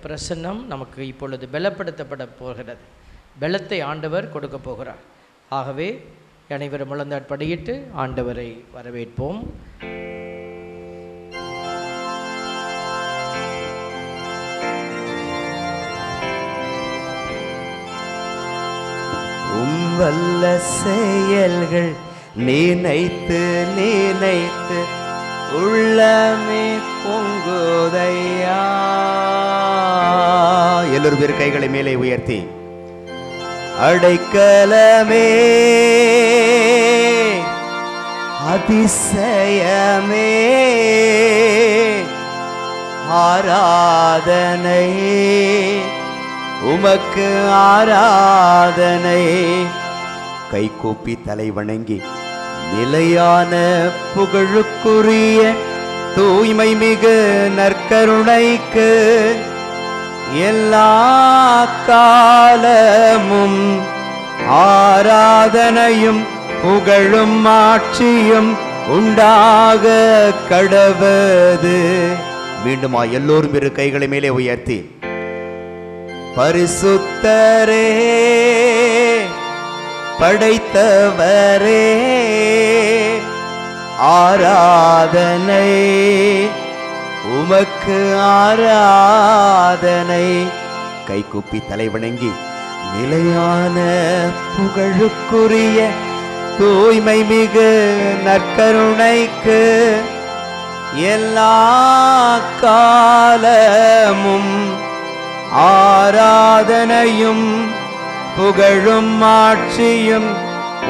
பிரசன்னம் நமக்கு இப்பொழுது பலப்படுத்தப்பட போகிறது. பலத்தை ஆண்டவர் கொடுக்க போகிறார். ஆகவே அனைவரும் முழந்தாட்படியிட்டு ஆண்டவரை வரவேற்போம். வல்ல செயல்கள் நினைத்து நினைத்து உள்ளமே பொங்குதையா. எல்லோரும் பேர் கைகளை மேலே உயர்த்தி அடைக்கலமே அதிசயமே ஆராதனை உமக்கு ஆராதனை. கைகூப்பி தலை வணங்கி நிலையான புகழுக்குரிய தூய்மை மிகு நற்கருணைக்கு எல்லா காலமும் ஆராதனையும் புகழும் ஆட்சியும் உண்டாக கடவது. மீண்டுமா எல்லோரும் இரு கைகளை மேலே உயர்த்தி பரிசுத்தரே படைத்தவரே ஆராதனை உமக்கு ஆராதனை. கைகூப்பி தலை வணங்கி நிலையான புகழுக்குரிய தூய்மை மிகு நற்கருணைக்கு எல்லா காலமும் ஆராதனையும் புகழும் ஆட்சியும்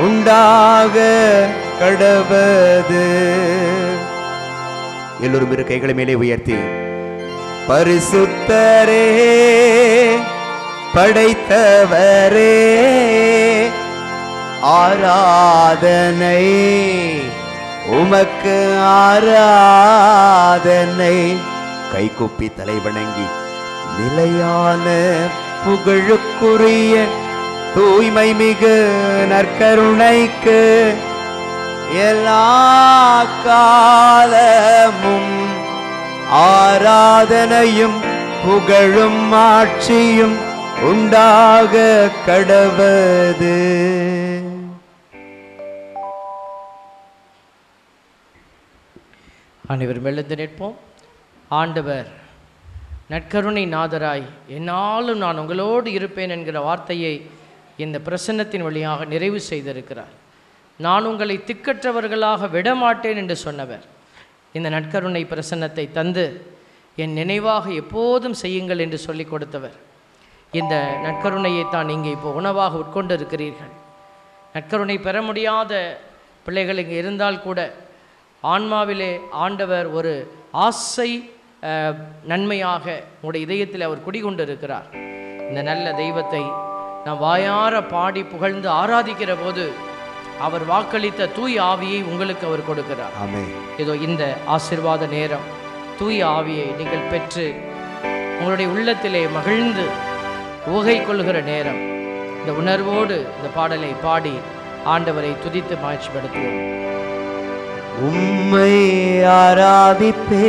உண்டாக கடவது. எல்லோரும் இரு கைகளை மேலே உயர்த்தி பரிசுத்தரே படைத்தவரே ஆராதனை உமக்கு ஆராதனை. கைகூப்பி தலை வணங்கி நிலையான புகழுக்குரிய தூய்மை மிகு நற்கருணைக்கு எல்லா காலமும் ஆராதனையும் புகழும் ஆட்சியும் உண்டாக கடவது. அனைவரும் எழுந்து நிற்போம். ஆண்டவர் நற்கருணை நாதராய் என்னாலும் நான் உங்களோடு இருப்பேன் என்கிற வார்த்தையை இந்த பிரசன்னத்தின் வழியாக நிறைவு செய்திருக்கிறார். நான் உங்களை திக்கற்றவர்களாக விடமாட்டேன் என்று சொன்னவர் இந்த நற்கருணை பிரசன்னத்தை தந்து என் நினைவாக எப்போதும் செய்யுங்கள் என்று சொல்லிக் கொடுத்தவர். இந்த நற்கருணையை தான் நீங்கள் இப்போ உணவாக உட்கொண்டு இருக்கிறீர்கள். நற்கருணை பெற முடியாத பிள்ளைகள் இங்கே இருந்தால் கூட ஆன்மாவிலே ஆண்டவர் ஒரு ஆசை நன்மையாக உங்களுடைய இதயத்தில் அவர் குடிகொண்டு இருக்கிறார். இந்த நல்ல தெய்வத்தை நாம் வாயார பாடி புகழ்ந்து ஆராதிக்கிற போது அவர் வாக்களித்த தூய ஆவியை உங்களுக்கு அவர் கொடுக்கிறார். இதோ இந்த ஆசீர்வாத நேரம் தூய ஆவியை நீங்கள் பெற்று உங்களுடைய உள்ளத்திலே மகிழ்ந்து ஊகை கொள்கிற நேரம். இந்த உணர்வோடு இந்த பாடலை பாடி ஆண்டவரை துதித்து மகிழ்ச்சிப்படுத்துவோம். உம்மை ஆராதிப்பே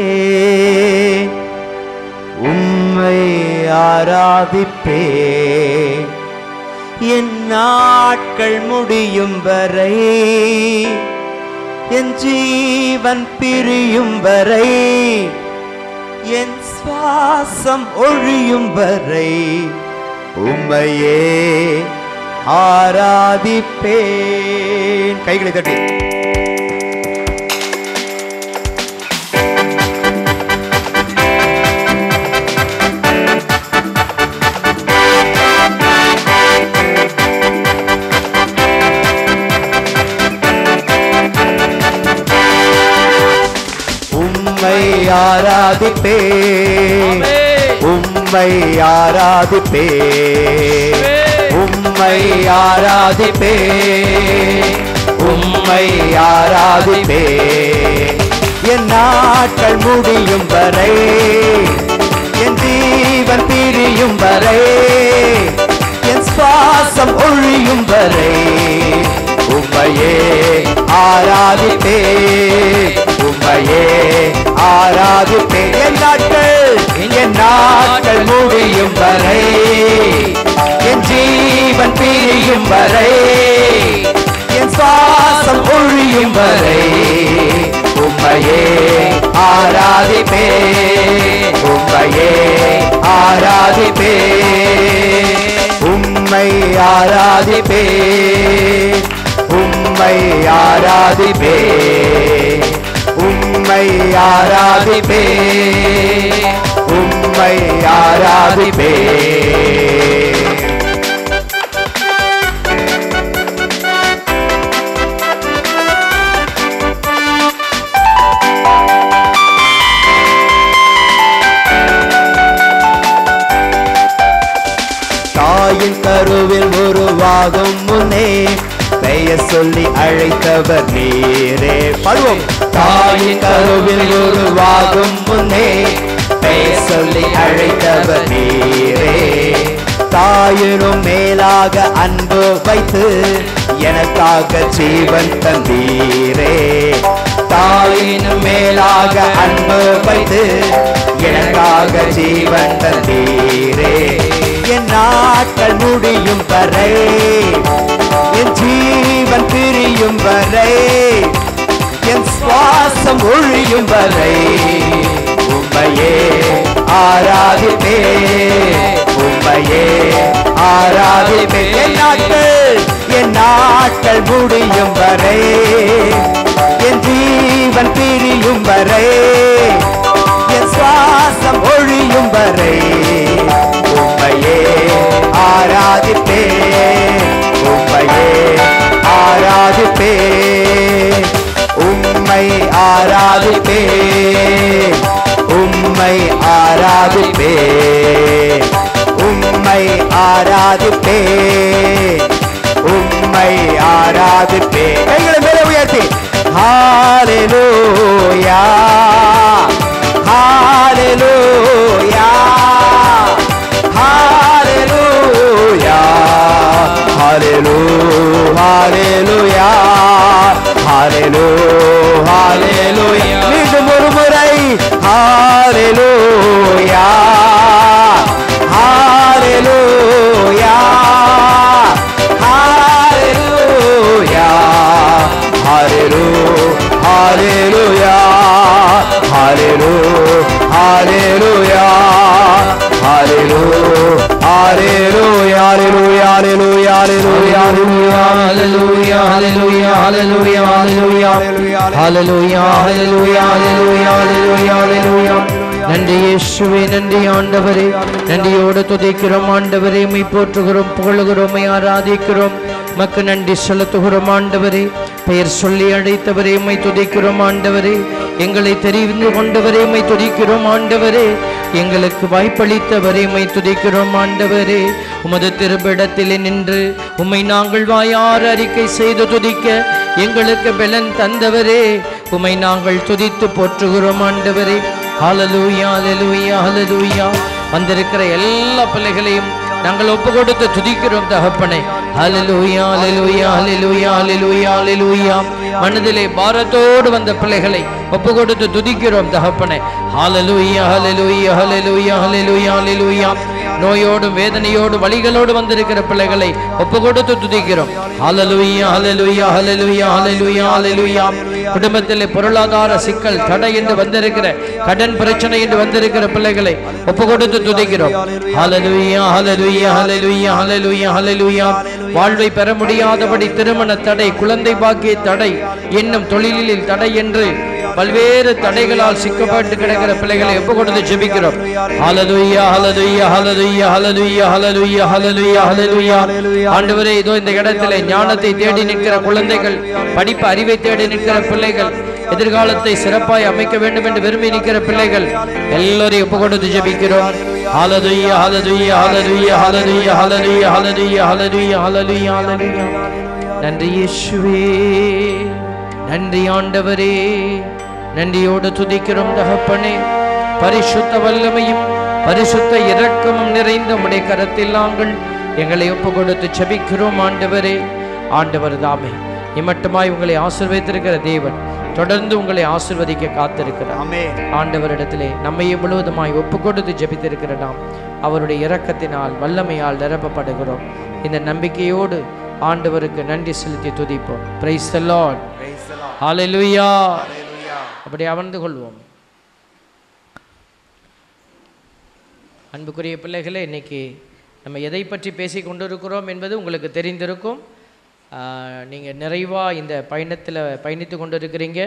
உம்மை ஆராதிப்பே என் நாட்கள் முடியும் வரை என் ஜீவன் பிரியும் வரை என் சுவாசம் ஒழியும் வரை உம்மையே ஆராதிப்பேன். கைகளை தட்டி ஆராதிப்பே உம்மை ஆராதிப்பே உம்மை ஆராதிப்பே உம்மை ஆராதிப்பே என் நாட்கள் முடியும் வரை என் ஜீவன் பிரியும் வரை என் சுவாசம் ஒழியும் வரை உம்மையே ஆராதிப்பே உம்மை உம்மையே ஆராதிப்பேன். என் நாட்கள் முடியும் வரை, என் ஜீவன் பிரியும் வரை, என் சுவாசம் ஒழியும் வரை உம்மையே ஆராதிப்பேன். உம்மையே ஆராதிப்பேன். உம்மை ஆராதிப்பேன். உம்மை ஆராதிப்பேன். உம்மை ஆராதிப்பேன். உம்மை ஆராதிப்பேன். தாயின் கருவில் உருவாகும் முன்னே பெயர் சொல்லி அழைத்தவர் நீரே. பாடுவோம். தாயின் கருவில் உருவாகும் முன்னே பெயர் சொல்லி அழைத்தவர் நீரே. தாயினும் மேலாக அன்பு வைத்து எனக்காக ஜீவன் தந்தீரே. தாயினும் மேலாக அன்பு வைத்து எனக்காக ஜீவன் தந்தீரே. என் நாட்கள் முடியும் வரை, என் ஜீவன் பிரியும் வரை, என் சுவாசம் ஒழியும் வரை உம்மையே ஆராதிப்பேன். உம்மையே ஆராதிப்பேன். என் நாட்கள் முடியும் வரை, என் ஜீவன் பிரியும் வரை, என் சுவாசம் ஒழியும் வரை உம்மையே ஆராதிப்பேன். உம்மையே ஆராதிப்பேன். உம்மை ஆராதிப்பேன். உம்மை ஆராதிப்பேன். உம்மை ஆராதிப்பேன். உம்மை ஆராதிப்பேன். கைகளை மேலே உயர்த்தி ஹல்லேலூயா, ஹல்லேலூயா, ஹல்லேலூயா, ஹல்லேலூயா, ஹல்லேலூயா, ஹல்லேலூயா. மீண்டும் ஒரு முறை ஹல்லேலூயா, hallelujah, hallelujah, hallelujah, hallelujah, hallelujah, hallelujah, hallelujah, hallelujah, hallelujah, hallelujah, hallelujah, hallelujah, hallelujah, hallelujah, hallelujah, hallelujah, ஹல்லேலூயா. நன்றி இயேசுவே, நன்றி ஆண்டவரே. நன்றியோடு துதிக்கிறோம் ஆண்டவரே. உம்மை போற்றுகிறோம், புகழுகிறோம், உம்மை ஆராதிக்கிறோம். மக்கு நன்றி செலுத்துகிறோம் ஆண்டவரே. பெயர் சொல்லி அழைத்தவரே உம்மை துதிக்கிறோம் ஆண்டவரே. எங்களை தெரிந்து கொண்டவரே உம்மை துதிக்கிறோம் ஆண்டவரே. எங்களுக்கு வாய்ப்பளித்தவரே உம்மை துதிக்கிறோம் ஆண்டவரே. உமது திருப்பிடத்திலே நின்று உம்மை நாங்கள் வாயார் அறிக்கை செய்து துதிக்க எங்களுக்கு பலன் தந்தவரே உம்மை நாங்கள் துதித்து போற்றுகிறோம் ஆண்டவரே. ஹல்லேலூயா, ஹல்லேலூயா, ஹல்லேலூயா. வந்திருக்கிற எல்லா பிள்ளைகளையும் நாங்கள் ஒப்பு கொடுத்து துதிக்கிறோம் தகப்பனே. ஹல்லேலூயா, ஹல்லேலூயா, ஹல்லேலூயா, ஹல்லேலூயா, ஹல்லேலூயா. மனதிலே பாரத்தோடு வந்த பிள்ளைகளை ஒப்பு கொடுத்து துதிக்கிறோம் தகப்பனே. ஹல்லேலூயா, ஹல்லேலூயா, ஹல்லேலூயா, ஹல்லேலூயா, ஹல்லேலூயா. நோயோடும் வேதனையோடு வலிகளோடு வந்திருக்கிற பிள்ளைகளை ஒப்பு கொடுத்து துதிக்கிறோம். ஹல்லேலூயா, ஹல்லேலூயா, ஹல்லேலூயா, ஹல்லேலூயா, ஹல்லேலூயா. குடும்பத்திலே பொருளாதார சிக்கல் தடை என்று வந்திருக்கிற, கடன் பிரச்சனை என்று வந்திருக்கிற பிள்ளைகளை ஒப்பு கொடுத்து துதிக்கிறோம். ஹல்லேலூயா, ஹல்லேலூயா, ஹல்லேலூயா, ஹல்லேலூயா, ஹல்லேலூயா. வாழ்வை பெற முடியாதபடி திருமண தடை, குழந்தை பாக்கிய தடை, இன்னும் தொழிலில் தடை என்று பல்வேறு தடைகளால் சிக்கப்பட்டு கிடக்கிற பிள்ளைகளை ஒப்பு கொடுத்து ஜெபிக்கிறோம். ஹல்லேலூயா, hallelujah, hallelujah, hallelujah, hallelujah, hallelujah, ஹல்லேலூயா. ஆண்டவரே, இதோ இந்த இடத்திலே ஞானத்தை தேடி நிற்கிற குழந்தைகள், படிப்பு அறிவை தேடி நிற்கிற பிள்ளைகள், எதிர்காலத்தை சிறப்பாய் அமைக்க வேண்டும் என்று விரும்பி நிற்கிற பிள்ளைகள் எல்லோரையும் ஒப்பு கொடுத்து ஜெபிக்கிறோம். ஹல்லேலூயா, hallelujah, hallelujah, hallelujah, hallelujah, hallelujah, hallelujah, hallelujah, ஹல்லேலூயா. நன்றி இயேசுவே, நன்றி ஆண்டவரே. நன்றியோடு துதிக்கிறோம் தகப்பனே. பரிசுத்த வல்லமையும் பரிசுத்த இரக்கமும் நிறைந்த உம்முடைய கரத்தில் நாங்கள் எங்களை ஒப்பு கொடுத்து ஜெபிக்கிறோம் ஆண்டவரே. ஆண்டவர் தாமே இம்மட்டுமாய் உங்களை ஆசீர்வதித்திருக்கிற தேவன் தொடர்ந்து உங்களை ஆசீர்வதிக்க காத்திருக்கிறார். ஆண்டவரிடத்திலே நம்மையே முழுவதுமாய் ஒப்புக்கொடுத்து ஜெபித்திருக்கிற நாம் அவருடைய இரக்கத்தினால் வல்லமையால் நிரப்பப்படுகிறோம். இந்த நம்பிக்கையோடு ஆண்டவருக்கு நன்றி செலுத்தி துதிப்போம். Praise the lord. ஹல்லேலூயா. அப்படி அமர்ந்து கொள்வோம். அன்புக்குரிய பிள்ளைகளே, இன்னைக்கு நம்ம எதை பற்றி பேசி கொண்டிருக்கிறோம் என்பது உங்களுக்கு தெரிந்திருக்கும். நீங்கள் நிறைவாக இந்த பயணத்தில் பயணித்து கொண்டு இருக்கிறீங்க.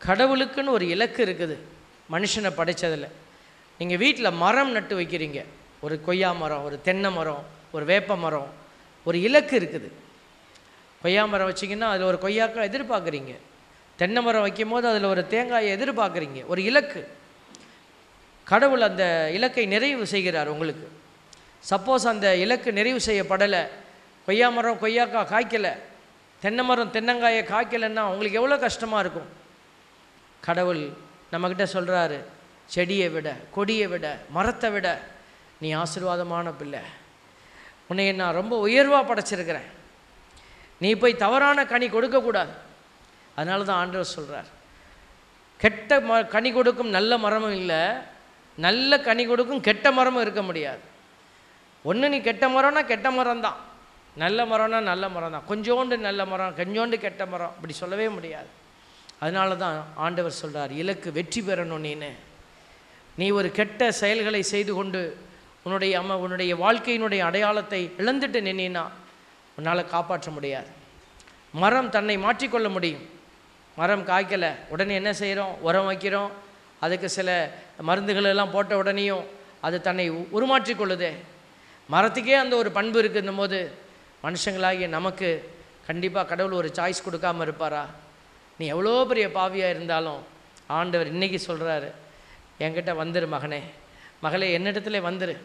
கடவுளுக்குன்னு ஒரு இலக்கு இருக்குது மனுஷனை படைத்ததில். நீங்கள் வீட்டில் மரம் நட்டு வைக்கிறீங்க, ஒரு கொய்யா மரம், ஒரு தென்னை மரம், ஒரு வேப்ப மரம், ஒரு இலக்கு இருக்குது. கொய்யா மரம் வச்சிங்கன்னா அதில் ஒரு கொய்யாக்காய் எதிர்பார்க்குறீங்க. தென்னை மரம் வைக்கும் போது அதில் ஒரு தேங்காயை எதிர்பார்க்குறீங்க. ஒரு இலக்கு. கடவுள் அந்த இலக்கை நிறைவு செய்கிறார் உங்களுக்கு. சப்போஸ் அந்த இலக்கு நிறைவு செய்யப்படலை, கொய்யா மரம் கொய்யாக்காய் காய்க்கலை, தென்னை மரம் தென்னங்காயை காய்க்கலைன்னா உங்களுக்கு எவ்வளோ கஷ்டமாக இருக்கும். கடவுள் நம்மக்கிட்ட சொல்கிறாரு, செடியை விட, கொடியை விட, மரத்தை விட நீ ஆசீர்வாதமான பிள்ளை. உன்னை நான் ரொம்ப உயர்வாக படைச்சிருக்கிறேன். நீ போய் தவறான கனி கொடுக்கக்கூடாது. அதனால தான் ஆண்டவர் சொல்கிறார், கெட்ட கனி கொடுக்கும் நல்ல மரமும் இல்லை, நல்ல கனி கொடுக்கும் கெட்ட மரமும் இருக்க முடியாது. ஒன்று நீ கெட்ட மரம்னா கெட்ட மரம் தான், நல்ல மரம்னா நல்ல மரம் தான். கொஞ்சோண்டு நல்ல மரம், கொஞ்சோண்டு கெட்ட மரம் அப்படி சொல்லவே முடியாது. அதனால தான் ஆண்டவர் சொல்கிறார், இலக்கு வெற்றி பெறணும். நீ ஒரு கெட்ட செயல்களை செய்து கொண்டு உன்னுடைய வாழ்க்கையினுடைய அடையாளத்தை இழந்துட்டு நின்னா உன்னால் காப்பாற்ற முடியாது. மரம் தன்னை மாற்றிக்கொள்ள முடியும். மரம் காய்க்கலை, உடனே என்ன செய்கிறோம்? உரம் வைக்கிறோம், அதுக்கு சில மருந்துகளெல்லாம் போட்ட உடனேயும் அது தன்னை உருமாற்றிக்கொள்ளுதே. மரத்துக்கே அந்த ஒரு பண்பு இருக்குன்னும் போது மனுஷங்களாகிய நமக்கு கண்டிப்பாக கடவுள் ஒரு சாய்ஸ் கொடுக்காமல் இருப்பாரா? நீ எவ்வளோ பெரிய பாவியாக இருந்தாலும் ஆண்டவர் இன்றைக்கி சொல்கிறாரு, என்கிட்ட வந்துரு மகனே, மகளே, என்னிடத்துல வந்துரு.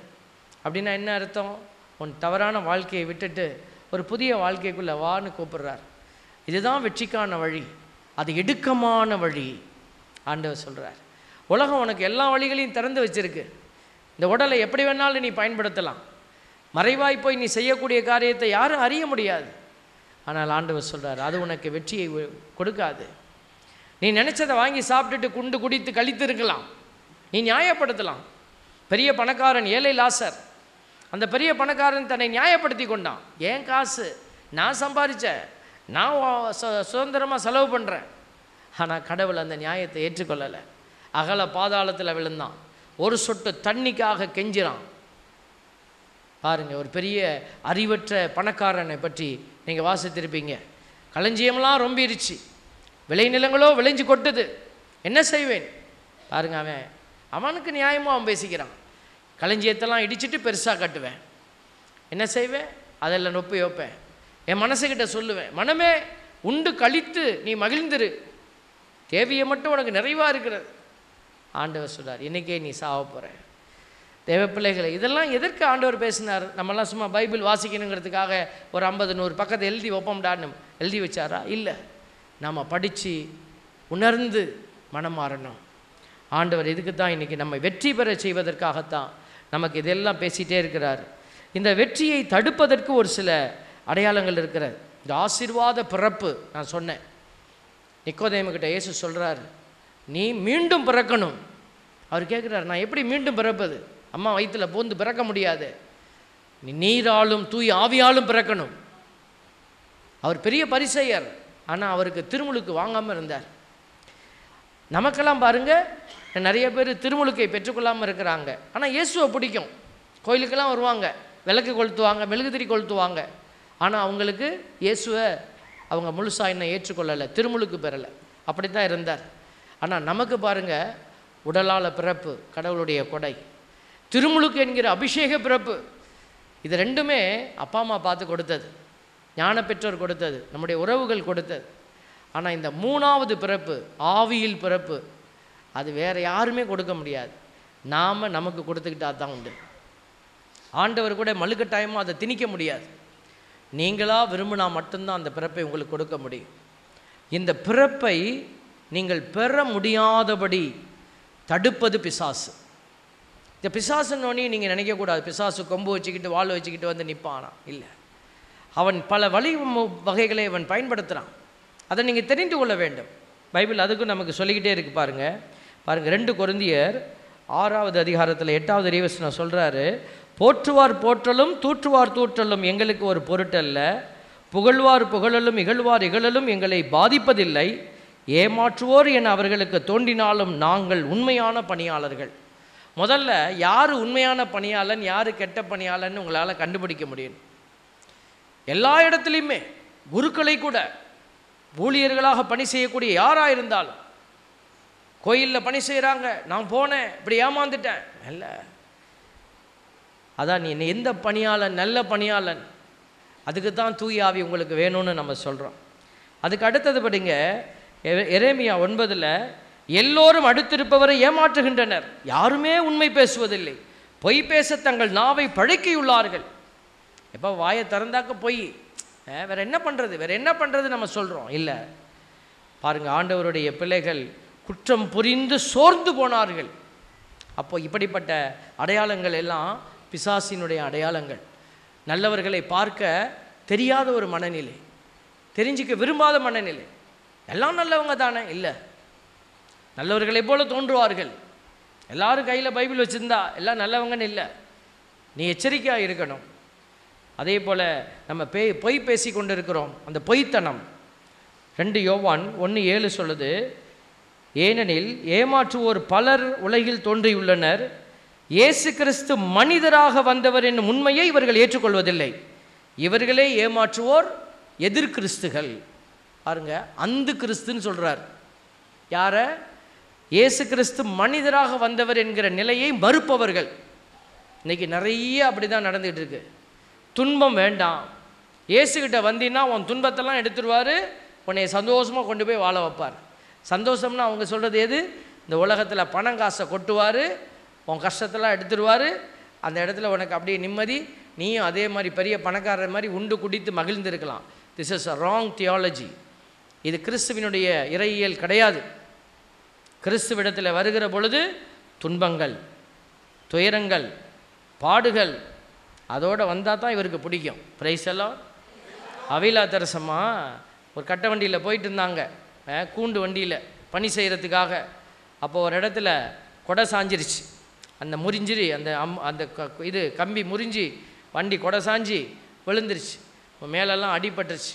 அப்படின்னா என்ன அர்த்தம்? உன் தவறான வாழ்க்கையை விட்டுட்டு ஒரு புதிய வாழ்க்கைக்குள்ளே வான்னு கூப்பிடுறார். இதுதான் வெற்றிக்கான வழி, அது இடுக்கமான வழி. ஆண்டவர் சொல்கிறார், உலகம் உனக்கு எல்லா வழிகளையும் திறந்து வச்சிருக்கு. இந்த உடலை எப்படி வேணாலும் நீ பயன்படுத்தலாம். மறைவாய் போய் நீ செய்யக்கூடிய காரியத்தை யாரும் அறிய முடியாது. ஆனால் ஆண்டவர் சொல்கிறார், அது உனக்கு வெற்றியை கொடுக்காது. நீ நினச்சதை வாங்கி சாப்பிட்டுட்டு குண்டு குடித்து கழித்து இருக்கலாம், நீ நியாயப்படுத்தலாம். பெரிய பணக்காரன் ஏழை லாசர், அந்த பெரிய பணக்காரன் தன்னை நியாயப்படுத்தி கொண்டான். ஏன் காசு, நான் சம்பாதிச்சேன், நான் சுதந்திரமாக செலவு பண்ணுறேன். ஆனால் கடவுள் அந்த நியாயத்தை ஏற்றுக்கொள்ளலை. அகல பாதாளத்தில் விழுந்தான். ஒரு சொட்டு தண்ணிக்காக கெஞ்சிறான். பாருங்கள், ஒரு பெரிய அறிவற்ற பணக்காரனை பற்றி நீங்கள் வாசித்திருப்பீங்க. களஞ்சியமெல்லாம் ரொம்பிருச்சு, விளைநிலங்களோ விளைஞ்சு கொட்டுது, என்ன செய்வேன்? பாருங்க, அவனுக்கு நியாயமாக அவன் பேசிக்கிறான். களஞ்சியத்தெல்லாம் இடிச்சிட்டு பெருசாக கட்டுவேன், என்ன செய்வேன்? அதெல்லாம் நொப்பி வைப்பேன், என் மனசுக்கிட்ட சொல்லுவேன், மனமே உண்டு கழித்து நீ மகிழ்ந்துரு, தேவையை மட்டும் உனக்கு நிறைவாக இருக்கிறது. ஆண்டவர் சொல்கிறார், இன்றைக்கே நீ சாவ போகிற. தேவ பிள்ளைகளை, இதெல்லாம் எதற்கு ஆண்டவர் பேசினார்? நம்மலாம் சும்மா பைபிள் வாசிக்கணுங்கிறதுக்காக ஒரு 50-100 பக்கத்தை எழுதி வைப்போம்டான்னு எழுதி வச்சாரா? இல்லை, நாம் படித்து உணர்ந்து மனம் மாறணும். ஆண்டவர் இதுக்கு தான் இன்றைக்கி நம்ம வெற்றி பெற செய்வதற்காகத்தான் நமக்கு இதெல்லாம் பேசிகிட்டே இருக்கிறார். இந்த வெற்றியை தடுப்பதற்கு ஒரு சில அடையாளங்கள் இருக்கிறது. இந்த ஆசீர்வாத பிறப்பு நான் சொன்னேன். நிக்கோதேமுக்கிட்ட இயேசு சொல்கிறார், நீ மீண்டும் பிறக்கணும். அவர் கேட்குறார், நான் எப்படி மீண்டும் பிறப்பது? அம்மா வயிற்றில் பூந்து பிறக்க முடியாது, நீ நீராலும் தூய் ஆவியாலும் பிறக்கணும். அவர் பெரிய பரிசேயர், ஆனால் அவருக்கு திருமுழுக்கு வாங்காமல் இருந்தார். நமக்கெல்லாம் பாருங்கள், நிறைய பேர் திருமுழுக்கை பெற்றுக்கொள்ளாமல் இருக்கிறாங்க. ஆனால் இயேசுவை பிடிக்கும், கோயிலுக்கெல்லாம் வருவாங்க, விளக்கு கொளுத்துவாங்க, மெழுகுதிரி கொளுத்துவாங்க. ஆனால் அவங்களுக்கு இயேசுவை அவங்க முழுசாக இன்னும் ஏற்றுக்கொள்ளலை, திருமுழுக்கு பெறலை. அப்படி தான் இருந்தார். ஆனால் நமக்கு பாருங்கள், உடலால் பிறப்பு கடவுளுடைய கொடை, திருமுழுக்கு என்கிற அபிஷேக பிறப்பு. இது ரெண்டுமே அப்பா அம்மா பார்த்து கொடுத்தது, ஞான பெற்றோர் கொடுத்தது, நம்முடைய உறவுகள் கொடுத்தது. ஆனால் இந்த மூணாவது பிறப்பு, ஆவியில் பிறப்பு, அது வேறு யாருமே கொடுக்க முடியாது, நாம் நமக்கு கொடுத்துக்கிட்டா தான் உண்டு. ஆண்டவர் கூட மலுக்கட்டாயமாக அதை திணிக்க முடியாது. நீங்களாக விரும்பினா மட்டும்தான் அந்த பிறப்பை உங்களுக்கு கொடுக்க முடியும். இந்த பிறப்பை நீங்கள் பெற முடியாதபடி தடுப்பது பிசாசு. இந்த பிசாசுன்னொன்னே நீங்கள் நினைக்கக்கூடாது, பிசாசு கொம்பு வச்சுக்கிட்டு வாள் வச்சுக்கிட்டு வந்து நிற்பானா? இல்லை, அவன் பல வகைகளை அவன் பயன்படுத்துகிறான். அதை நீங்கள் தெரிந்து கொள்ள வேண்டும். பைபிள் அதுக்கும் நமக்கு சொல்லிக்கிட்டே இருக்குது பாருங்கள். 2 கொரிந்தியர் 6வது அதிகாரத்தில் 8வது இறைவசனம் சொல்கிறாரு, போற்றுவார் போற்றலும் தூற்றுவார் தூற்றலும் எங்களுக்கு ஒரு பொருட்டல்ல, புகழ்வார் புகழலும் இகழ்வார் இகழலும் எங்களை பாதிப்பதில்லை, ஏமாற்றுவோர் என அவர்களுக்கு தோன்றினாலும் நாங்கள் உண்மையான பணியாளர்கள். முதல்ல யார் உண்மையான பணியாளன், யார் கெட்ட பணியாளன்னு உங்களால் கண்டுபிடிக்க முடியும். எல்லா இடத்துலையுமே குருக்களை கூட, ஊழியர்களாக பணி செய்யக்கூடிய யாராக இருந்தாலும், கோயிலில் பணி செய்கிறாங்க, நான் போனேன் இப்படி ஏமாந்துட்டேன் இல்லை, அதான் நீ எந்த பணியாளன் நல்ல பணியாளன், அதுக்கு தான் தூய ஆவி உங்களுக்கு வேணும்னு நம்ம சொல்கிறோம். அதுக்கு அடுத்தது படிங்க, எரேமியா 9ல் எல்லோரும் அடுத்திருப்பவரை ஏமாற்றுகின்றனர், யாருமே உண்மை பேசுவதில்லை, பொய் பேச தங்கள் நாவை பழக்கியுள்ளார்கள். எப்போ வாயை திறந்தாக்க பொய், வேற என்ன பண்ணுறது நம்ம சொல்கிறோம் இல்லை. பாருங்கள், ஆண்டவருடைய பிள்ளைகள் குற்றம் புரிந்து சோர்ந்து போனார்கள். அப்போ இப்படிப்பட்ட அடையாளங்கள் எல்லாம் பிசாசினுடைய அடையாளங்கள். நல்லவர்களை பார்க்க தெரியாத ஒரு மனநிலை, தெரிஞ்சிக்க விரும்பாத மனநிலை. எல்லாம் நல்லவங்க தானே இல்லை, நல்லவர்களை போல தோன்றுவார்கள். எல்லாரும் கையில் பைபிள் வச்சுருந்தா எல்லாம் நல்லவங்கன்னு இல்லை. நீ எச்சரிக்கையாக இருக்கணும். அதே போல் நம்ம பொய் பேசி கொண்டு இருக்கிறோம், அந்த பொய்த்தனம். 2 யோவான் 1:7 சொல்லுது, ஏனெனில் ஏமாற்றுவோர் பலர் உலகில் தோன்றியுள்ளனர், இயேசு கிறிஸ்து மனிதராக வந்தவர் என்னும் உண்மையை இவர்கள் ஏற்றுக்கொள்வதில்லை, இவர்களே ஏமாற்றுவோர் எதிர்கிறிஸ்துகள். பாருங்க, அந்த கிறிஸ்துன்னு சொல்கிறார். யார? இயேசு கிறிஸ்து மனிதராக வந்தவர் என்கிற நிலையை மறுப்பவர்கள். இன்றைக்கி நிறைய அப்படி தான் நடந்துகிட்டு இருக்கு. துன்பம் வேண்டாம், இயேசுகிட்ட வந்தீங்கன்னா உன் துன்பத்தெல்லாம் எடுத்துருவார், உன்னை சந்தோஷமாக கொண்டு போய் வாழ வைப்பார். சந்தோஷம்னா அவங்க சொல்கிறது எது? இந்த உலகத்தில் பணம் காசை கொட்டுவார், உன் கஷ்டத்தெல்லாம் எடுத்துருவார், அந்த இடத்துல உனக்கு அப்படியே நிம்மதி, நீயும் அதே மாதிரி பெரிய பணக்காரர் மாதிரி உண்டு குடித்து மகிழ்ந்திருக்கலாம். This is a wrong theology. இது கிறிஸ்துவினுடைய இறையியல் கிடையாது. கிறிஸ்துவிடத்தில் வருகிற பொழுது துன்பங்கள், துயரங்கள், பாடுகள் அதோடு வந்தால் தான் இவருக்கு பிடிக்கும். பிரைஸ் எல்லாம். அவிலா தெரசம்மா ஒரு கட்ட வண்டியில் போயிட்டு இருந்தாங்க, கூண்டு வண்டியில் பணி செய்கிறதுக்காக. அப்போ ஒரு இடத்துல கொடை சாஞ்சிருச்சு, அந்த முறிஞ்சிரி அந்த இது கம்பி முறிஞ்சி வண்டி கொடை சாஞ்சி விழுந்துருச்சு, மேலெல்லாம் அடிபட்டுருச்சு.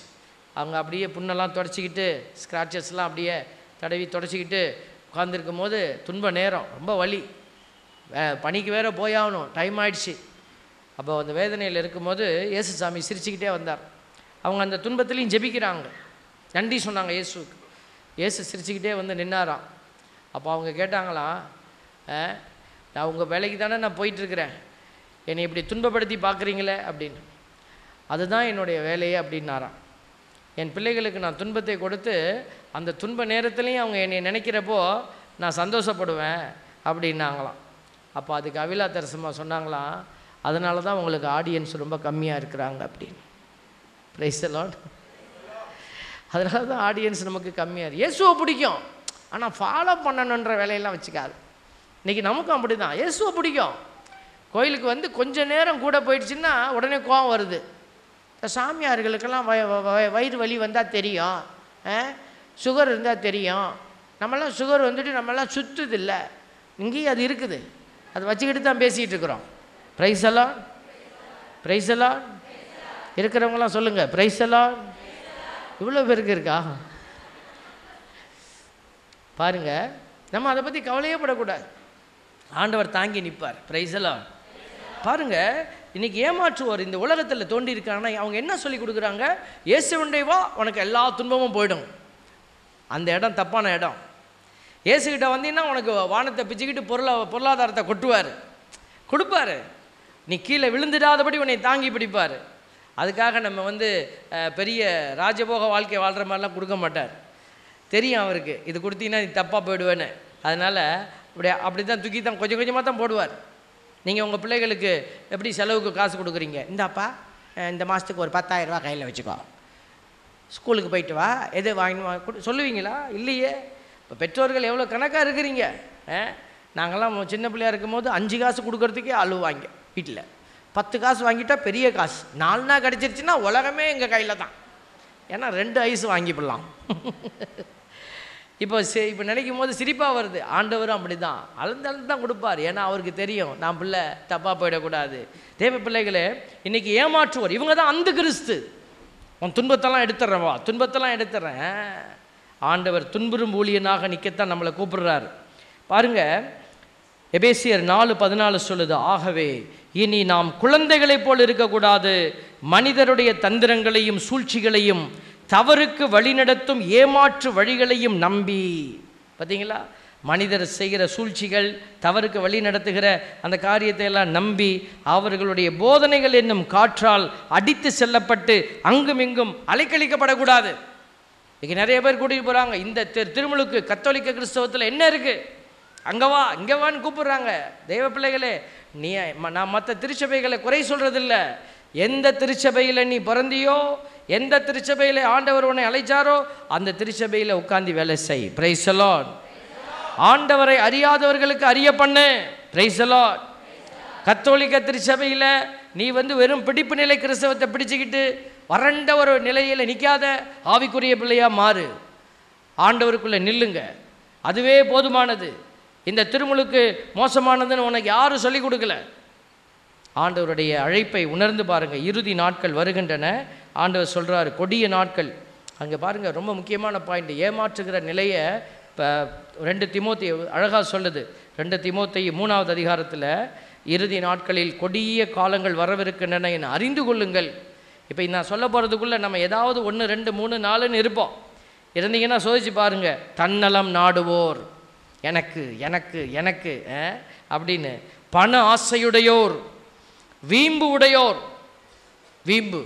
அவங்க அப்படியே புண்ணெல்லாம் தொடச்சிக்கிட்டு, ஸ்க்ராச்சஸ்லாம் அப்படியே தடவி தொடச்சிக்கிட்டு உட்காந்துருக்கும் போது துன்ப நேரம், ரொம்ப வலி, பணிக்கு வேறு போயாகணும், டைம் ஆயிடுச்சு. அப்போ அந்த வேதனையில் இருக்கும்போது இயேசு சாமி சிரிச்சுக்கிட்டே வந்தார். அவங்க அந்த துன்பத்துலேயும் ஜெபிக்கிறாங்க, நன்றி சொன்னாங்க இயேசுக்கு. இயேசு சிரிச்சுக்கிட்டே வந்து நின்னாராம். அப்போ அவங்க கேட்டாங்களாம், நான் உங்கள் வேலைக்கு தானே நான் போயிட்டுருக்கிறேன், என்னை இப்படி துன்பப்படுத்தி பார்க்குறீங்களே அப்படின்னு. அதுதான் என்னுடைய வேலையே அப்படின்னாராம். என் பிள்ளைகளுக்கு நான் துன்பத்தை கொடுத்து அந்த துன்ப நேரத்துலேயும் அவங்க என்னை நினைக்கிறப்போ நான் சந்தோஷப்படுவேன் அப்படின்னாங்களாம். அப்போ அதுக்கு அவிலா தெரசம்மா சொன்னாங்களாம், அதனால தான் உங்களுக்கு ஆடியன்ஸ் ரொம்ப கம்மியாக இருக்கிறாங்க அப்படின்னு. Price the Lord. அதனால தான் ஆடியன்ஸ் நமக்கு கம்மியாக இருக்குது. இயேசுவை பிடிக்கும், ஆனால் ஃபாலோ பண்ணணுன்ற வேலையெல்லாம் வச்சுக்காது. இன்றைக்கி நமக்கும் அப்படி தான். இயேசுவை பிடிக்கும், கோயிலுக்கு வந்து கொஞ்சம் நேரம் கூட போயிடுச்சுன்னா உடனே கோவம் வருது. சாமியார்களுக்கெல்லாம் வயிறு வலி வந்தால் தெரியும், சுகர் இருந்தால் தெரியும், நம்மளாம் சுகர் வந்துட்டு நம்மளாம் சுற்றுது இல்லை, இங்கேயும் அது இருக்குது, அதை வச்சுக்கிட்டு தான் பேசிகிட்டு இருக்கிறோம். பிரைஸ் எல்லாம், பிரைஸ் எல்லாம் இருக்கிறவங்களாம் சொல்லுங்கள், பிரைஸ் எல்லாம். இவ்வளோ பேருக்கு இருக்கா பாருங்க. நம்ம அதை பற்றி கவலையே படக்கூடாது, ஆண்டவர் தாங்கி நிற்பார். பிரைஸ் எல்லாம். பாருங்க, இன்னைக்கு ஏமாற்றுவோர் இந்த உலகத்தில் தோண்டி இருக்காங்கன்னா அவங்க என்ன சொல்லி கொடுக்குறாங்க? இயேசுண்டே வா, உனக்கு எல்லா துன்பமும் போயிடும். அந்த இடம் தப்பான இடம். இயேசுகிட்ட வந்தீங்கன்னா உனக்கு வானத்தை பிச்சுக்கிட்டு பொருளாதாரத்தை கொடுப்பாரு, நீ கீழே விழுந்துடாதபடி உன்னை தாங்கி பிடிப்பார். அதுக்காக நம்ம வந்து பெரிய ராஜபோக வாழ்க்கை வாழ்கிற மாதிரிலாம் கொடுக்க மாட்டார். தெரியும் அவருக்கு, இது கொடுத்தீங்கன்னா நீ தப்பாக போயிடுவேன்னு. அதனால் அப்படி தான் தூக்கி தான் கொஞ்சம் கொஞ்சமாக தான் போடுவார். நீங்கள் உங்கள் பிள்ளைகளுக்கு எப்படி செலவுக்கு காசு கொடுக்குறீங்க? இந்தாப்பா இந்த மாதத்துக்கு ஒரு 10,000 ரூபா கையில் வச்சுக்கோ, ஸ்கூலுக்கு போயிட்டு வா, எது வாங்கி சொல்லுவீங்களா? இல்லையே. இப்போ பெற்றோர்கள் எவ்வளோ கணக்காக இருக்கிறீங்க. நாங்கள்லாம் சின்ன பிள்ளையாக இருக்கும்போது 5 காசு கொடுக்கறதுக்கே அழுவாங்க வீட்டில். 10 காசு வாங்கிட்டால் பெரிய காசு, 4 நாள் கிடச்சிருச்சுன்னா உலகமே எங்கள் கையில் தான். ஏன்னா 2 ஐஸ் வாங்கிப்பிடலாம். இப்போ இப்போ நினைக்கும் போது சிரிப்பாக வருது. ஆண்டவரும் அப்படி தான் அளந்தாலும் தான் கொடுப்பார். ஏன்னா அவருக்கு தெரியும் நான் பிள்ளை தப்பாக போயிடக்கூடாது. தேவ பிள்ளைகளே, இன்றைக்கி ஏமாற்றுவோர் இவங்க தான் அந்த கிறிஸ்து. உன் துன்பத்தெல்லாம் எடுத்துட்றேன், வா துன்பத்தெல்லாம் எடுத்துட்றேன். ஆண்டவர் துன்புறும் ஊழியனாக நிற்கத்தான் நம்மளை கூப்பிடுறாரு. பாருங்கள், எபேசியர் 4:14 சொல்லுது, ஆகவே இனி நாம் குழந்தைகளைப் போல் இருக்கக்கூடாது, மனிதருடைய தந்திரங்களையும் சூழ்ச்சிகளையும் தவறுக்கு வழிநடத்தும் ஏமாற்று வழிகளையும் நம்பி. பார்த்தீங்களா, மனிதர் செய்கிற சூழ்ச்சிகள், தவறுக்கு வழி நடத்துகிற அந்த காரியத்தை எல்லாம் நம்பி அவர்களுடைய போதனைகள் என்னும் காற்றால் அடித்து செல்லப்பட்டு அங்குமிங்கும் அலைக்கழிக்கப்படக்கூடாது. இங்கே நிறைய பேர் கூட்டிகிட்டு போகிறாங்க. இந்த திருமுழுக்கு கத்தோலிக்க கிறிஸ்தவத்தில் என்ன இருக்குது, அங்கே வா இங்கே வான்னு கூப்பிட்றாங்க. தெய்வ பிள்ளைகளே, நீ நான் மற்ற திருச்சபைகளை குறை சொல்கிறதில்ல. எந்த திருச்சபையில் நீ பிறந்தியோ, எந்த திருச்சபையில் ஆண்டவர் உன்னை அழைச்சாரோ அந்த திருச்சபையில் உட்கார்ந்து வேலை செய். Price the Lord. ஆண்டவரை அறியாதவர்களுக்கு அறிய பண்ணு. Price the Lord. கத்தோலிக்க திருச்சபையில் நீ வெறும் பிடிப்பு நிலை கிறிஸ்தவத்தை பிடிச்சிக்கிட்டு வறண்ட ஒரு நிலையில் நிற்காத, ஆவிக்குரிய பிள்ளையாக மாறு. ஆண்டவருக்குள்ளே நில்லுங்க, அதுவே போதுமானது. இந்த திருமுழுக்கு மோசமானதுன்னு உனக்கு யாரும் சொல்லிக் கொடுக்கல. ஆண்டவருடைய அழைப்பை உணர்ந்து பாருங்கள். இறுதி நாட்கள் வருகின்றன. ஆண்டவர் சொல்கிறார், கொடிய நாட்கள். அங்கே பாருங்கள், ரொம்ப முக்கியமான பாயிண்ட். ஏமாற்றுகிற நிலையை இப்போ 2 தீமோத்தேயு அழகாக சொல்லுது. 2 தீமோத்தேயு 3வது அதிகாரத்தில், இறுதி நாட்களில் கொடிய காலங்கள் வரவிருக்கின்றன என அறிந்து கொள்ளுங்கள். இப்போ நான் சொல்ல போகிறதுக்குள்ளே நம்ம ஏதாவது 1, 2, 3, 4ன்னு இருப்போம். இருந்தீங்கன்னா சோதிச்சு பாருங்கள். தன்னலம் நாடுவோர், எனக்கு எனக்கு எனக்கு அப்படின்னு, பண ஆசையுடையோர், வீம்பு உடையோர், வீம்பு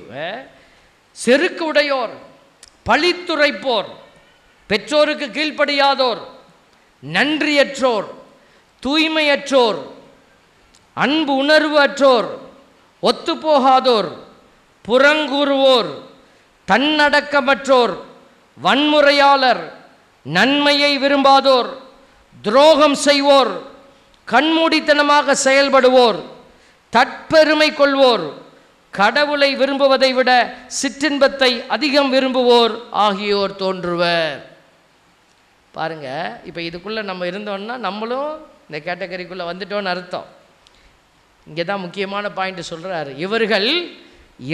செருக்கு உடையோர், பழித்துரைப்போர், பெற்றோருக்கு கீழ்ப்படியாதோர், நன்றியற்றோர், தூய்மையற்றோர், அன்பு உணர்வு அற்றோர், ஒத்துப்போகாதோர், புறங்கூறுவோர், தன்னடக்கமற்றோர், வன்முறையாளர், நன்மையை விரும்பாதோர், துரோகம் செய்வோர், கண்மூடித்தனமாக செயல்படுவோர், தற்பெருமை கொள்வோர், கடவுளை விரும்புவதை விட சிற்றின்பத்தை அதிகம் விரும்புவோர் ஆகியோர் தோன்றுவர். பாருங்க, இப்போ இதுக்குள்ளே நம்ம இருந்தோம்னா நம்மளும் இந்த கேட்டகரிக்குள்ளே வந்துட்டோன்னு அர்த்தம். இங்கே தான் முக்கியமான பாயிண்ட் சொல்கிறாரு. இவர்கள்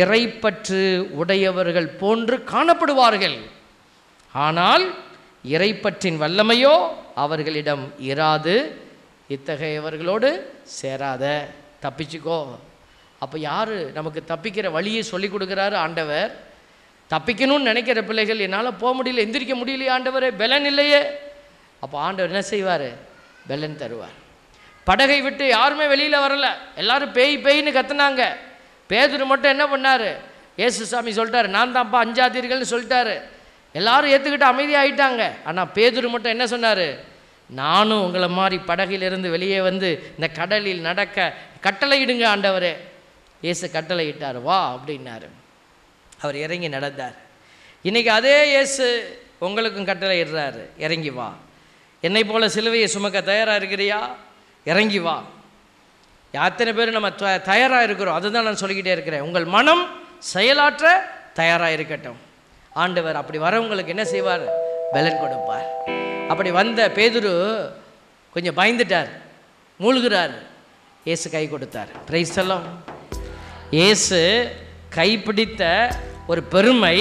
இறைப்பற்று உடையவர்கள் போன்று காணப்படுவார்கள், ஆனால் இறைப்பற்றின் வல்லமையோ அவர்களிடம் இராது. இத்தகையவர்களோடு சேராத, தப்பிச்சுக்கோ. அப்போ யார் நமக்கு தப்பிக்கிற வழியை சொல்லி கொடுக்குறாரு? ஆண்டவர். தப்பிக்கணும்னு நினைக்கிற பிள்ளைகள், என்னால் போக முடியல, எந்திரிக்க முடியலையே ஆண்டவரே, பலன் இல்லையே. அப்போ ஆண்டவர் என்ன செய்வார்? பலன் தருவார். படகை விட்டு யாருமே வெளியில் வரல, எல்லாரும் பேய் பேய்னு கத்துனாங்க. பேதுரு மட்டும் என்ன பண்ணார்? இயேசு சாமி சொல்லிட்டாரு, நான் தான்ப்பா அஞ்சாதீர்கள்னு சொல்லிட்டாரு. எல்லாரும் ஏற்றுக்கிட்டு அமைதியாகிட்டாங்க. ஆனால் பேதுரு மட்டும் என்ன சொன்னார்? நானும் உங்களை மாதிரி படகிலிருந்து வெளியே வந்து இந்த கடலில் நடக்க கட்டளையிடுங்க ஆண்டவரே. இயேசு கட்டளையிட்டார், வா அப்படின்னாரு. அவர் இறங்கி நடந்தார். இன்றைக்கி அதே இயேசு உங்களுக்கும் கட்டளையிடுறாரு, இறங்கி வா. என்னை போல சிலுவையை சுமக்க தயாராக இருக்கிறியா? இறங்கி வா. எத்தனை பேர் நம்ம தயாராக இருக்கிறோம்? அதுதான் நான் சொல்லிக்கிட்டே இருக்கிறேன். உங்கள் மனம் செயலாற்ற தயாராக இருக்கட்டும். ஆண்டவர் அப்படி வரவங்களுக்கு என்ன செய்வார்? பலன் கொடுப்பார். அப்படி வந்த பேதுரு கொஞ்சம் பயந்துட்டார், மூழ்கிறார். இயேசு கை கொடுத்தார். Price the Lord. இயேசு கைப்பிடித்த ஒரு பெருமை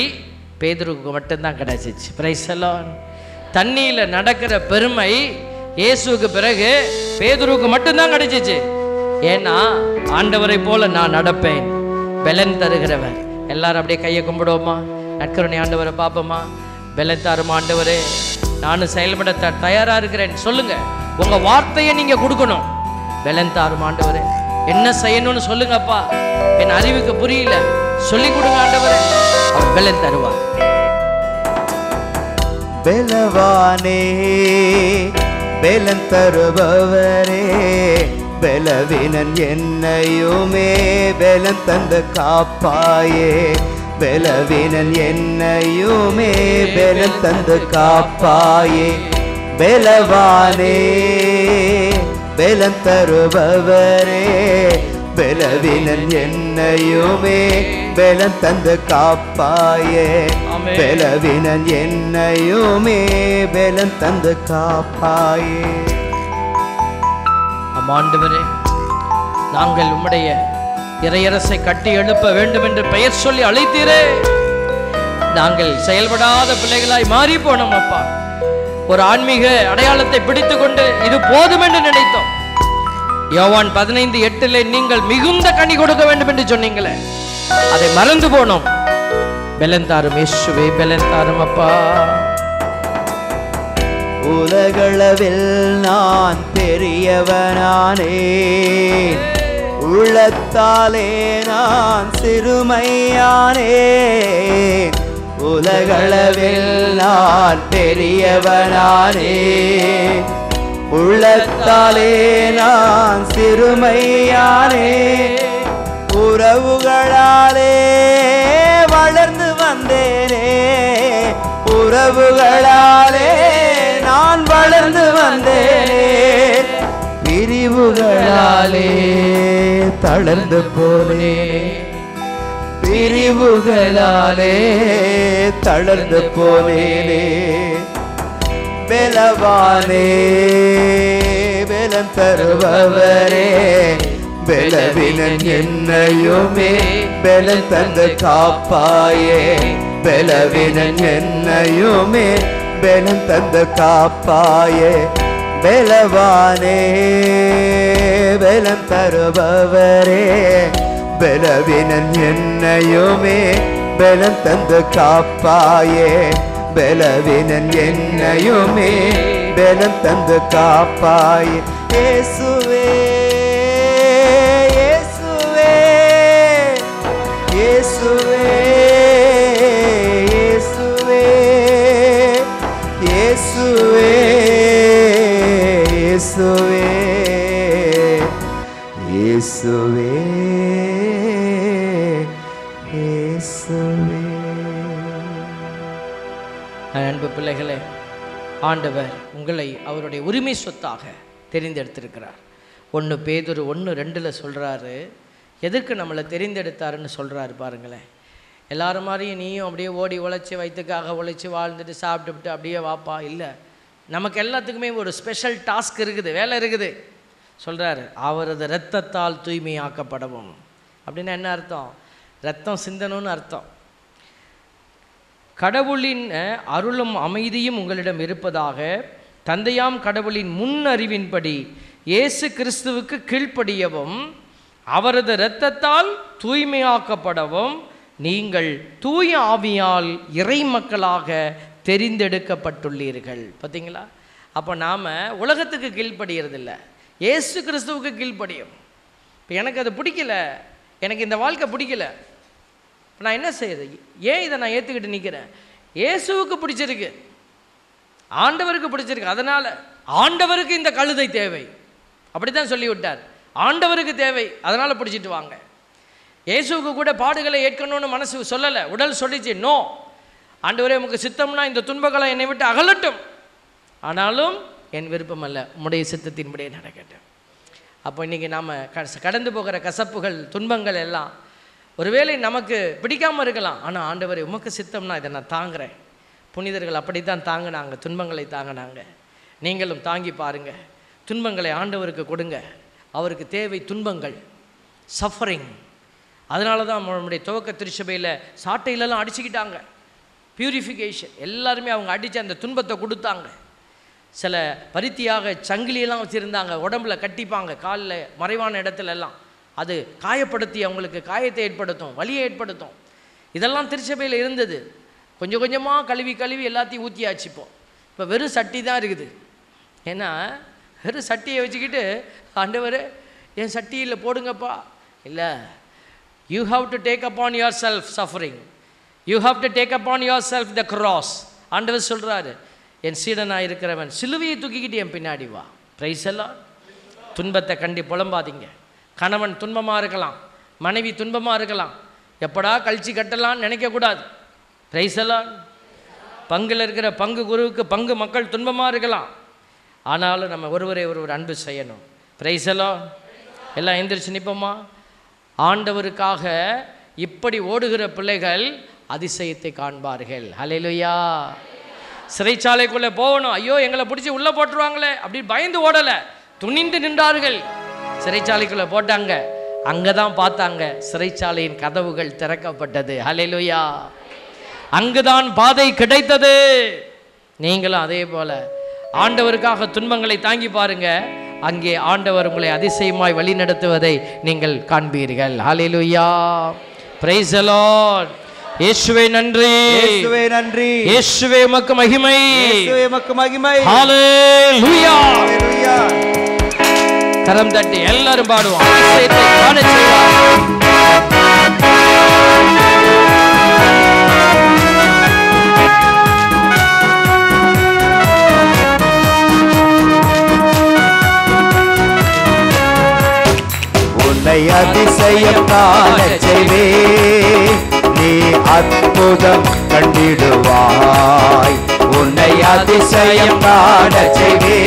பேதுருக்கு மட்டும்தான் கிடைச்சிச்சு. Price the Lord. தண்ணியில் நடக்கிற பெருமை இயேசுக்கு பிறகு பேதுருக்கு மட்டும்தான் கிடைச்சிச்சு. ஏன்னா ஆண்டவரை போல நான் நடப்பேன், பலன் தருகிறவர். எல்லாரும் அப்படியே கையை கும்பிடுவோமா? நற்கருணை ஆண்டவரை பார்ப்போமா? பலன் தரும் ஆண்டவரே, நானும் செயல்பட தயாராக இருக்கிறேன் சொல்லுங்க. உங்க வார்த்தையை நீங்க கொடுக்கணும். பலன் தரும் ஆண்டவரே, என்ன செய்யணும்னு சொல்லுங்கப்பா, என் அறிவுக்கு புரியல, சொல்லி கொடுங்க ஆண்டவரே, அவர் பலன் தருவார். பலவானே, பலன் தருபவரே, பலவீனன் என்னையுமே பலன் தந்து காப்பாயே. பலவீனன் என்னையுமே பலன் தந்து காப்பாயே. பலவானே, பலன் தருபவரே, பலவீனன் என்னையுமே பலன் தந்து காப்பாயே பலவீனன் என்னையுமே பலன் தந்து காப்பாயே. ஆண்டவரே, நாங்கள் உம்முடைய இறையரசை கட்டி எழுப்ப வேண்டும் என்று பெயர் சொல்லி அழைத்தீரே. நாங்கள் செயல்படாத பிள்ளைகளாய் மாறி போனோம் அப்பா. ஒரு ஆன்மீக அடையாளத்தை பிடித்து கொண்டு இது போதும் என்று நினைத்தோம். யோவான் 15:8 நீங்கள் மிகுந்த கனி கொடுக்க வேண்டும் என்று சொன்னீங்களே, அதை மறந்து போனோம். பலன் தாரும் இயேசுவே, பலன் தாரும் அப்பா. உலகளவில் நான் பெரியவனானே, உள்ளத்தாலே நான் சிறுமையானே. உலகளவில் நான் பெரியவனானே, உள்ளத்தாலே நான் சிறுமையானே. உறவுகளாலே வளர்ந்து வந்தேனே, உறவுகளாலே நான் வளர்ந்து வந்தேனே. பிரிவுகளாலே தளர்ந்து போனேனே, பிரிவுகளாலே தளர்ந்து போனேனே. பலவானே பலன் தருபவரே, பலவீனன் என்னையுமே பலன் தந்து காப்பாயே. பலவீனன் என்னையுமே பலன் தந்து காப்பாயே. பலவானே பலன் தருபவரே, பலவீனன் என்னையுமே பலன் தந்து காப்பாயே. பலவீனன் என்னையுமே பலன் தந்து காப்பாயே. இயேசுவே இயேசுவே இயேசுவே இயேசுவே இயேசுவே இயேசுவே இயேசுவே இயேசுவே. அன்பு பிள்ளைகளே, ஆண்டவர் உங்களை அவருடைய உரிமை சொத்தாக தெரிந்தெடுத்திருக்கிறார். 1 பேதுரு 1:2 சொல்கிறாரு, எதற்கு நம்மளை தெரிந்தெடுத்தாருன்னு சொல்கிறாரு பாருங்களேன். எல்லாரும் மாதிரியும் நீயும் அப்படியே ஓடி உழைச்சி வயிற்றுக்காக உழைச்சி வாழ்ந்துட்டு சாப்பிட்டுவிட்டு அப்படியே வாப்பா, இல்லை, நமக்கு எல்லாத்துக்குமே ஒரு ஸ்பெஷல் டாஸ்க் இருக்குது, வேலை இருக்குது. சொல்கிறாரு, அவரது இரத்தத்தால் தூய்மையாக்கப்படவும். அப்படின்னா என்ன அர்த்தம்? ரத்தம் சிந்தணும்னு அர்த்தம். கடவுளின் அருளும் அமைதியும் உங்களிடம் இருப்பதாக தந்தையாம் கடவுளின் முன் அறிவின்படி இயேசு கிறிஸ்துவுக்கு கீழ்ப்படியவும் அவரது இரத்தத்தால் தூய்மையாக்கப்படவும் நீங்கள் தூய ஆவியால் இறை மக்களாக தெரிந்தெடுக்கப்பட்டுள்ளீர்கள். பார்த்தீங்களா? அப்போ நாம் உலகத்துக்கு கீழ்ப்படுகிறதில்ல, இயேசு கிறிஸ்துவுக்கு கீழ்ப்படியும். இப்போ எனக்கு அது பிடிக்கல, எனக்கு இந்த வாழ்க்கை பிடிக்கல, இப்போ நான் என்ன செய்யுது? ஏன் இதை நான் ஏற்றுக்கிட்டு நிற்கிறேன்? இயேசுவுக்கு பிடிச்சிருக்கு, ஆண்டவருக்கு பிடிச்சிருக்கு. அதனால் ஆண்டவருக்கு இந்த கழுதை தேவை, அப்படி தான் சொல்லிவிட்டார். ஆண்டவருக்கு தேவை, அதனால் பிடிச்சிட்டு வாங்க. இயேசுவுக்கு கூட பாடுகளை ஏற்கணும்னு மனசு சொல்லலை, உடல் சொல்லிச்சு, நோ ஆண்டவரே உமக்கு சித்தம்னா இந்த துன்பங்களை என்னை விட்டு அகலட்டும், ஆனாலும் என் விருப்பம் அல்ல, உம்முடைய சித்தத்தின்படியே நடக்கட்டும். அப்போ இன்றைக்கி நாம் கடந்து போகிற கசப்புகள் துன்பங்கள் எல்லாம் ஒருவேளை நமக்கு பிடிக்காமல் இருக்கலாம், ஆனால் ஆண்டவரே உமக்கு சித்தம்னா இதை நான் தாங்குகிறேன். புனிதர்கள் அப்படித்தான் தாங்கினாங்க, துன்பங்களை தாங்கினாங்க. நீங்களும் தாங்கி பாருங்கள், துன்பங்களை ஆண்டவருக்கு கொடுங்க. அவருக்கு தேவை துன்பங்கள், சஃபரிங். அதனால தான் நம்முடைய துவக்க திருச்சபையில் சாட்டையிலெல்லாம் அடிச்சுக்கிட்டாங்க. பியூரிஃபிகேஷன், எல்லாருமே அவங்க அடித்து அந்த துன்பத்தை கொடுத்தாங்க. சில பருத்தியாக சங்கிலியெல்லாம் வச்சுருந்தாங்க, உடம்புல கட்டிப்பாங்க, காலில் மறைவான இடத்துலலாம். அது காயப்படுத்தி அவங்களுக்கு காயத்தை ஏற்படுத்தும், வலியை ஏற்படுத்தும். இதெல்லாம் திருச்சபையில் இருந்தது. கொஞ்சம் கொஞ்சமாக கழுவி எல்லாத்தையும் ஊற்றியாச்சு. இப்போ வெறும் சட்டி தான் இருக்குது. ஏன்னா வெறும் சட்டியை வச்சுக்கிட்டு ஆண்டவர் என் சட்டியில் போடுங்கப்பா, இல்லை, you have to take upon your self suffering, you have to take upon your self the cross. ஆண்டவர் சொல்கிறாரு, என் சீடனாக இருக்கிறவன் சிலுவையை தூக்கிக்கிட்டு என் பின்னாடி வா. பிரைஸ் எல்லாம். துன்பத்தை கண்டி புலம்பாதீங்க. கணவன் துன்பமாக இருக்கலாம், மனைவி துன்பமாக இருக்கலாம், எப்படா கழிச்சு கட்டலான்னு நினைக்கக்கூடாது. பிரைஸ் எல்லாம். பங்கில் இருக்கிற பங்கு குருவுக்கு பங்கு மக்கள் துன்பமாக இருக்கலாம், ஆனாலும் நம்ம ஒருவரை ஒருவர் அன்பு செய்யணும். பிரைஸ் எல்லாம். எல்லாம் எந்திரிச்சு நிற்போமா? ஆண்டவருக்காக இப்படி ஓடுகிற பிள்ளைகள் அதிசயத்தை காண்பார்கள். ஹல்லேலூயா. சிறைச்சாலைக்குள்ளே போகணும், ஐயோ எங்களை பிடிச்சி உள்ளே போட்டுருவாங்களே அப்படின்னு பயந்து ஓடலை, துணிந்து நின்றார்கள். சிறைச்சாலைக்குள்ளே போட்டாங்க, அங்கே தான் பார்த்தாங்க சிறைச்சாலையின் கதவுகள் திறக்கப்பட்டது. ஹல்லேலூயா. அங்குதான் பாதை கிடைத்தது. நீங்களும் அதே போல ஆண்டவருக்காக துன்பங்களை தாங்கி பாருங்க, அங்கே ஆண்டவர் உங்களை அதிசயமாய் வழி நடத்துவதை நீங்கள் காண்பீர்கள். ஹல்லேலூயா. Praise the lord. இயேசுவே நன்றி, இயேசுவே நன்றி, இயேசுவே உமக்கு மகிமை, இயேசுவே உமக்கு மகிமை. ஹல்லேலூயா. ஹல்லேலூயா. கரம் தட்டி எல்லாரும் பாடுவோம். அதிசயத்தை காண செய்வார். உன்னை அதிசயம் காண செய்வே, நீ அற்புதம் கண்டிடுவாய். உன்னை அதிசயம் காண செய்வே,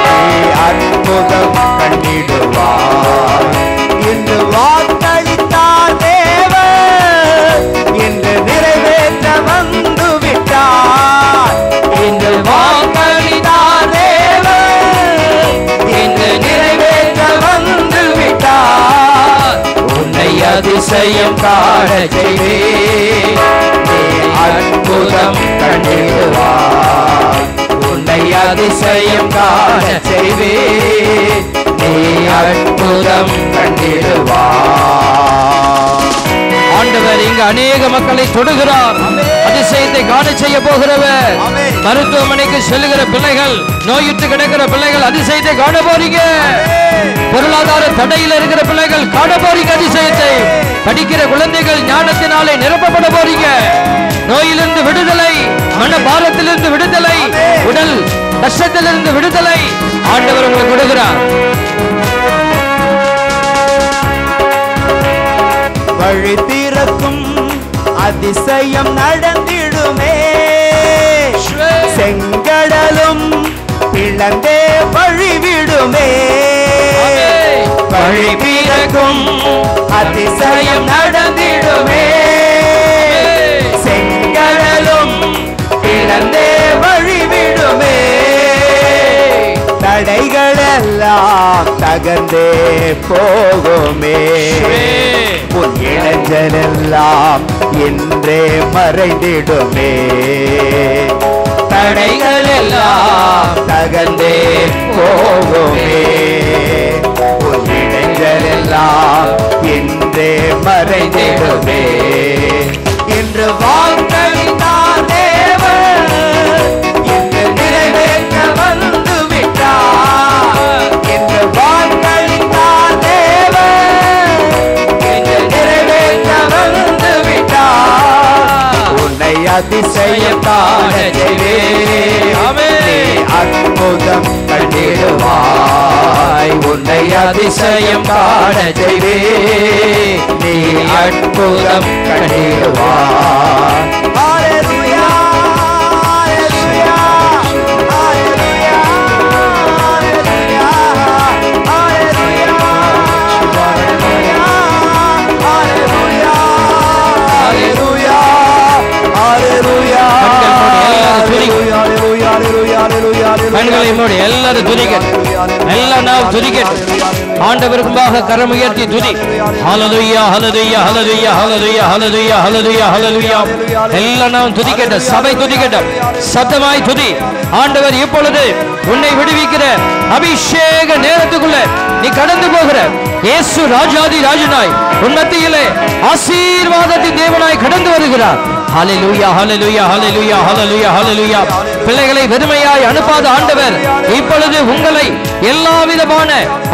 நீ அற்புதம் கண்டிடுவாய். இன்று வாக்களித்தார் தேவன், இன்று நிறைவேற்ற வந்து விட்டார். இன்று வாக்களித்தார் தேவன், இன்று நிறைவேற்ற வந்து விட்டார். உன்னை அதிசயம் காண செய்வே, நீ அற்புதம் கண்டிடுவாய். உன்னை அதிசயம் காண செய்வே, நீ அற்புதம் கண்டிடுவாய். ஆண்டவர் இங்கு அநேக மக்களை தொடுகிறார். அதிசயத்தை காண செய்ய போகிறவர். மருத்துவமனைக்கு செல்லுகிற பிள்ளைகள், நோயுற்று கிடக்கிற பிள்ளைகள் அதிசயத்தை காண போறீங்க. பொருளாதார தடையில் இருக்கிற பிள்ளைகள் காண போறீங்க அதிசயத்தை. படிக்கிற குழந்தைகள் ஞானத்தினாலே நிரப்பப்பட போறீங்க. நோயிலிருந்து விடுதலை, மன பாரத்திலிருந்து விடுதலை, உடல் கஷ்டத்திலிருந்து விடுதலை ஆண்டவர் உங்களுக்கு கொடுக்கிறார். வழி திறக்கும் அதிசயம் நடந்திடுமே, செங்கடலும் பிளந்தே வழிவிடுமே. வழி திறக்கும் அதிசயம் நடந்திடுமே, செங்கடலும் பிளந்தே வழிவிடுமே. தடைகளெல்லாம் தகர்ந்தே போகுமே, உன் இளைஞனெல்லாம் இன்றே மறைந்திடுமே. தடைகளெல்லாம் தகர்ந்தே போகுமே, உன் இளைஞனெல்லாம் இன்றே மறைந்திடுமே. இன்று வாக்களித்தார் தேவன், இன்று நிறைவேற்ற வந்து விட்டார். இன்று வாக்களித்தார் தேவன், இன்று நிறைவேற்ற வந்து விட்டார். உன்னை அதிசயம் காண செய்வே, நீ அற்புதம் கண்டிடுவாய். உன்னை அதிசயம் காண செய்வே, நீ அற்புதம் கண்டிடுவாய். ஹல்லேலூயா, hallelujah, hallelujah, hallelujah, hallelujah, hallelujah, hallelujah, hallelujah. கண்களை மூடி எல்லாரும் துதிக்கட்டும். எல்லாம் நாம் துதிக்கட்டும். ஆண்டவருக்கு முன்பாக கரம் உயர்த்தி துதி. ஹல்லேலூயா, hallelujah, hallelujah, hallelujah, hallelujah, hallelujah, ஹல்லேலூயா. எல்லாம் நாம் துதிக்கட்டும். சபை துதிக்கட்டும். சத்தமாய் துதி. ஆண்டவர் இப்பொழுது உன்னை விடுவிக்கிற அபிஷேக நேரத்துக்குள்ள நீ கடந்து போகிற இயேசு ராஜாதி ராஜனாய் உன் மத்தியிலே ஆசீர்வாதத்தின் தேவனாய் கடந்து வருகிறார். ஹல்லேலூயா, ஹல்லேலூயா, ஹல்லேலூயா, ஹல்லேலூயா, ஹல்லேலூயா. பிள்ளைகளை வெறுமையாய் அனுப்பாத ஆண்டவர் இப்பொழுது உங்களை எல்லா விதமான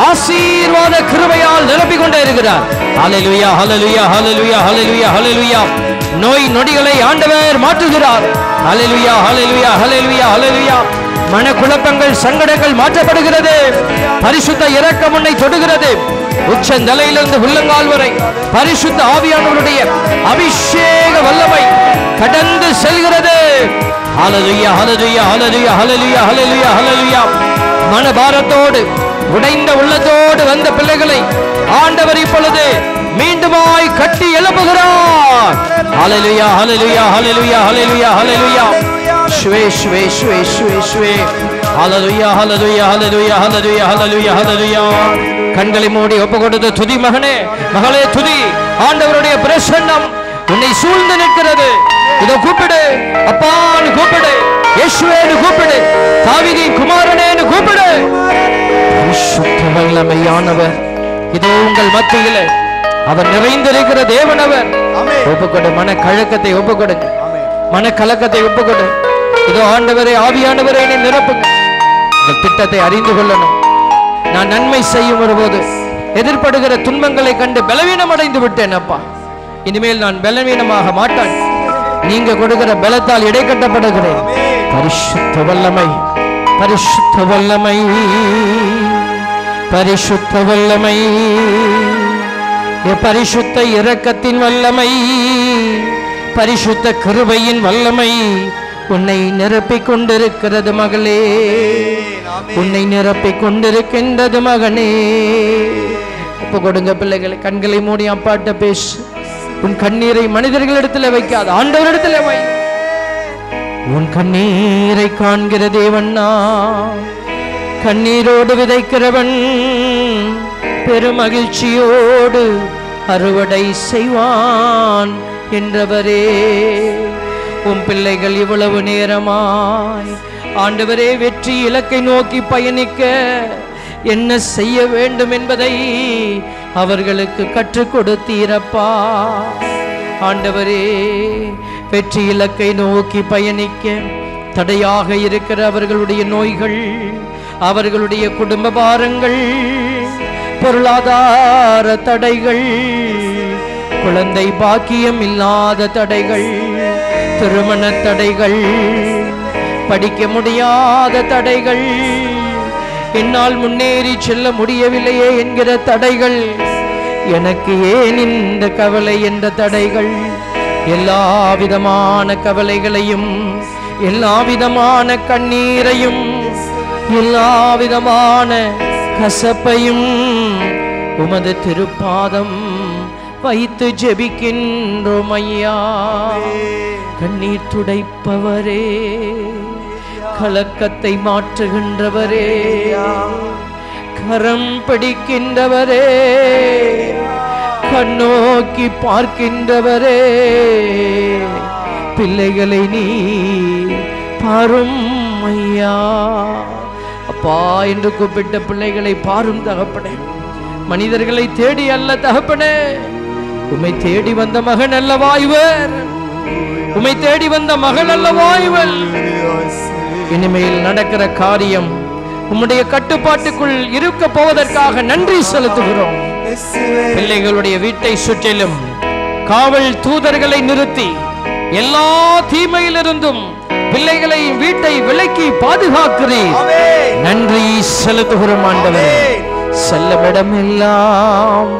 ஆசீர்வாத கிருபையால் நிரப்பிக் கொண்டே இருக்கிறார். ஹல்லேலூயா, ஹல்லேலூயா, ஹல்லேலூயா, ஹல்லேலூயா, ஹல்லேலூயா. நோய் நொடிகளை ஆண்டவர் மாற்றுகிறார். ஹல்லேலூயா, ஹல்லேலூயா, ஹல்லேலூயா, ஹல்லேலூயா. மனக்குழப்பங்கள் சங்கடங்கள் மாற்றப்படுகிறது. பரிசுத்த இரக்கம் உன்னை தொடுகிறது. உச்சந்தலையிலிருந்து உள்ளங்கால் வரை பரிசுத்த ஆவியானவருடைய அபிஷேக வல்லமை கடந்து செல்கிறது. ஹல்லேலூயா, ஹல்லேலூயா, ஹல்லேலூயா, ஹல்லேலூயா, ஹல்லேலூயா, ஹல்லேலூயா. மனபாரத்தோடு உடைந்த உள்ளத்தோடு வந்த பிள்ளைகளை ஆண்டவர் இப்பொழுது மீண்டுமாய் கட்டி நிரப்புகிறார். Hallelujah hallelujah hallelujah hallelujah hallelujah. Sway sway sway sway sway. Hallelujah hallelujah hallelujah hallelujah hallelujah hallelujah. கண்களை மூடி ஒப்புக்கொடுத்து துதி மகனே மகளே துதி. ஆண்டவருடைய பிரசன்னம் உன்னை சூழ்ந்து நிற்கிறது. இதோ கூப்பிடு, அப்பான்னு கூப்பிடு, இயேசுவேன்னு கூப்பிடு, தாவீதின் குமாரனேன்னு கூப்பிடு. பரிசுத்த வல்லமையானவர் இதோ உங்கள் மத்தியிலே அவர் நிறைந்திருக்கிற தேவனவர். ஒப்புக்கொடு, மன கழக்கத்தை ஒப்புக்கொடு, மன கலக்கத்தை ஒப்புக்கொடு. இதோ ஆண்டவரே, ஆவியானவரே என்னை நிரப்புங்க. உங்கள் திட்டத்தை அறிந்து கொள்ளணும். நான் நன்மை செய்யும் வரும்போது எதிர்படுகிற துன்பங்களை கண்டு பலவீனம் அடைந்து விட்டேன் அப்பா. இனிமேல் நான் பலவீனமாக மாட்டேன். நீங்க கொடுக்கிற பலத்தால் இடை கட்டப்படுகிறேன். பரிசுத்த வல்லமை, பரிசுத்த வல்லமை, பரிசுத்த வல்லமை, பரிசுத்த இரக்கத்தின் வல்லமை, பரிசுத்த கிருபையின் வல்லமை உன்னை நிரப்பிக் கொண்டிருக்கிறது மகளே, உன்னை நிரப்பிக் கொண்டிருக்கின்றது மகனே. ஒப்பு கொடுங்க பிள்ளைகளை. கண்களை மூடி அப்பாட்ட பேசு. உன் கண்ணீரை மனிதர்களிடத்தில் வைக்காது, ஆண்டவரிடத்தில் வை. உன் கண்ணீரை காண்கிற தேவன்னா, கண்ணீரோடு விதைக்கிறவன் பெருமகிழ்ச்சியோடு அறுவடை செய்வான் என்றவரே. உன் பிள்ளைகள் இவ்வளவு நேரமாய் ஆண்டவரே வெற்றி இலக்கை நோக்கி பயணிக்க என்ன செய்ய வேண்டும் என்பதை அவர்களுக்கு கற்றுக் கொடுத்தீரப்பா. ஆண்டவரே, வெற்றி இலக்கை நோக்கி பயணிக்க தடையாக இருக்கிற அவர்களுடைய நோய்கள், அவர்களுடைய குடும்ப பாரங்கள், பொருளாதார தடைகள், குழந்தை பாக்கியம் இல்லாத தடைகள், திருமண தடைகள், படிக்க முடியாத தடைகள், என்னால் முன்னேறி செல்ல முடியவில்லையே என்கிற தடைகள், எனக்கு ஏன் இந்த கவலை என்ற தடைகள், எல்லா விதமான கவலைகளையும், எல்லா விதமான கண்ணீரையும், எல்லா விதமான கசப்பையும் உமது திருப்பாதம் வைத்து ஜெபிக்கின்றோம் ஐயா. கண்ணீர் துடைப்பவரே, கலக்கத்தை மாற்றுகின்றவரே, கரம் பிடிக்கின்றவரே, கண்ணோக்கி பார்க்கின்றவரே, பிள்ளைகளை நீ பாரும் ஐயா. அப்பா என்று கூப்பிட்ட பிள்ளைகளை பாரும் தகப்பனே. மனிதர்களை தேடி அல்ல தகப்பனே, உம்மை தேடி வந்த மகன் அல்லவா இவர், உம்மை தேடி வந்த மகள் அல்லவா இவள். இனிமேல் நடக்கிற காரியம் உம்முடைய கட்டுப்பாட்டுக்குள் இருக்க போவதற்காக நன்றி செலுத்துகிறோம். பிள்ளைகளுடைய வீட்டை சுற்றிலும் காவல் தூதர்களை நிறுத்தி எல்லா தீமையிலிருந்தும் பிள்ளைகளை வீட்டை விலக்கி பாதுகாக்கிறீர். நன்றி செலுத்துகிறோம் ஆண்டவரே. செல்லமிடம் எல்லாம்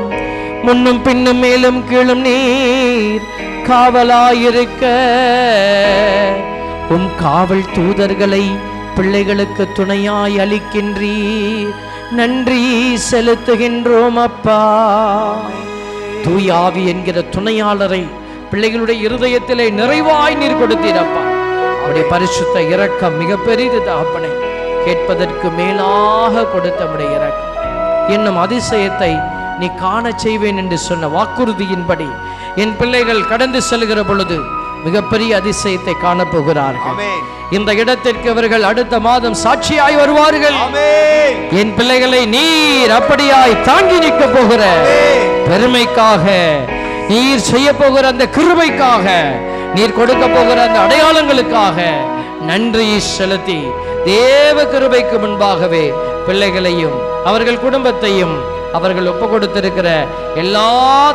முன்னும் பின்னும் மேலும் கீழும் நீர் காவலாயிருக்க உம் காவல் தூதர்களை பிள்ளைகளுக்கு துணையாய் அளிக்கின்றீர். நன்றி செலுத்துகின்றோம் அப்பா. தூயாவி என்கிற துணையாளரை பிள்ளைகளுடைய இருதயத்திலே நிறைவாய் நீர் கொடுத்தீர் அப்பா. அவருடைய பரிசுத்த இரக்கம் மிக பெரிது தகப்பனே. கேட்பதற்கு மேலாக கொடுத்த நம்முடைய இரக்கம் என்னும் அதிசயத்தை நீ காண செய்வேன் என்று சொன்ன வாக்குறுதியின்படி என் பிள்ளைகள் கடந்து செல்கிற பொழுது மிகப்பெரிய அதிசயத்தை காணப்போகிறார்கள். இந்த இடத்திற்கு அவர்கள் அடுத்த மாதம் சாட்சியாய் வருவார்கள். என் பிள்ளைகளை நீர் அப்படியாய் தாங்கி நிற்க போகிற பெருமைக்காக, நீர் செய்ய போகிற அந்த கிருபைக்காக, நீர் கொடுக்க போகிற அந்த அடையாளங்களுக்காக நன்றி செலுத்தி தேவ கிருபைக்கு முன்பாகவே பிள்ளைகளையும் அவர்கள் குடும்பத்தையும் அவர்கள் ஒப்பு கொடுத்திருக்கிற எல்லா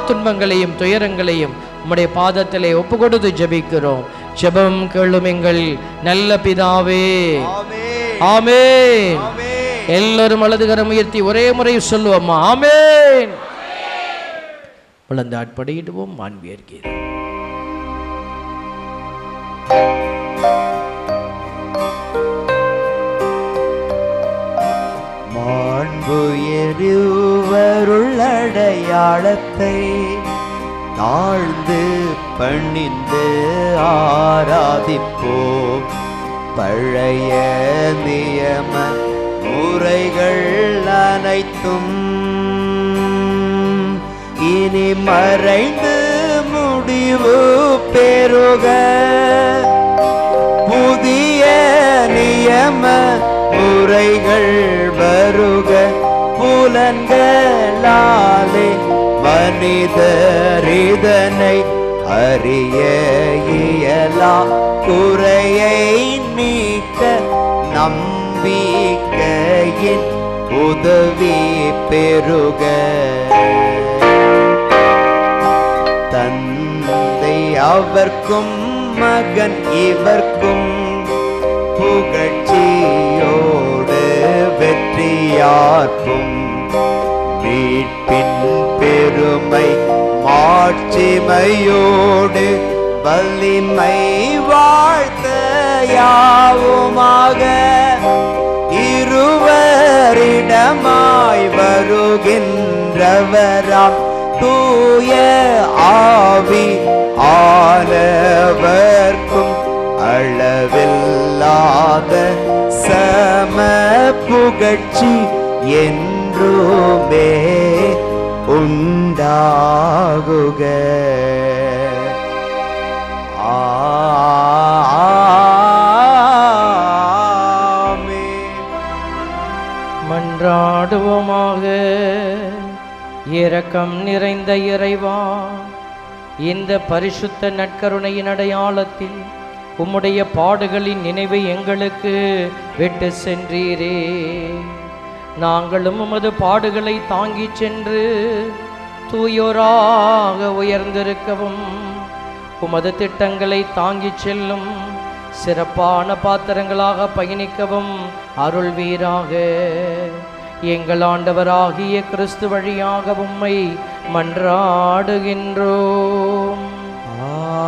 துன்பங்களையும் துயரங்களையும் உம்முடைய பாதத்திலே ஒப்பு கொடுத்து ஜெபிக்கிறோம். ஜெபம் கேளும் எங்கள் நல்ல பிதாவே. ஆமென். எல்லாரும் வலதுகரம் உயர்த்தி ஒரே முறை சொல்லுவோமா? ஆமென். வளர்ந்து ஆட்படையிடுவோம். மாண்பியர் கீதம். மாண்புயருவருள் அடையாளத்தை தாழ்ந்து பணிந்து ஆராதிப்போம். பழைய நியம முறைகள் அனைத்தும் இனி மறைந்து முடிவு பெறுக. புதிய நியம முறைகள் வருக. புலன்களாலே மனிதரிதனை அறிய இயலா. குறையை நீக்க நம்பிக்கையின் உதவி பெறுக. தந்தை அவர்க்கும் மகன் இவர்க்கும் புகழ்ச்சியோடு வெற்றியார்க்கும். மீட்பின் பெருமை மாட்சிமையோடு வலிமை வாழ்த்த யாவுமாக. இருவரிடமாய் வருகின்றவராம் தூய ஆவி ஆனவர்க்கும் அளவில்லாத சம புகழ்ச்சி என்றுமே உண்டாகுக. மன்றாடுவோமாக. இரக்கம் நிறைந்த இறைவா, இந்த பரிசுத்த நற்கருணையின் அடையாளத்தில் உம்முடைய பாடுகளின் நினைவை எங்களுக்கு விட்டு சென்றீரே. நாங்களும் உமது பாடுகளை தாங்கிச் சென்று தூயோராக உயர்ந்திருக்கவும் உமது திட்டங்களை தாங்கிச் செல்லும் சிறப்பான பாத்திரங்களாக பயணிக்கவும் அருள்வீராக. எங்கள் ஆண்டவராகிய கிறிஸ்து வழியாக உம்மை மன்றாடுகின்றோம். ஆமென்.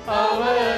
அவர்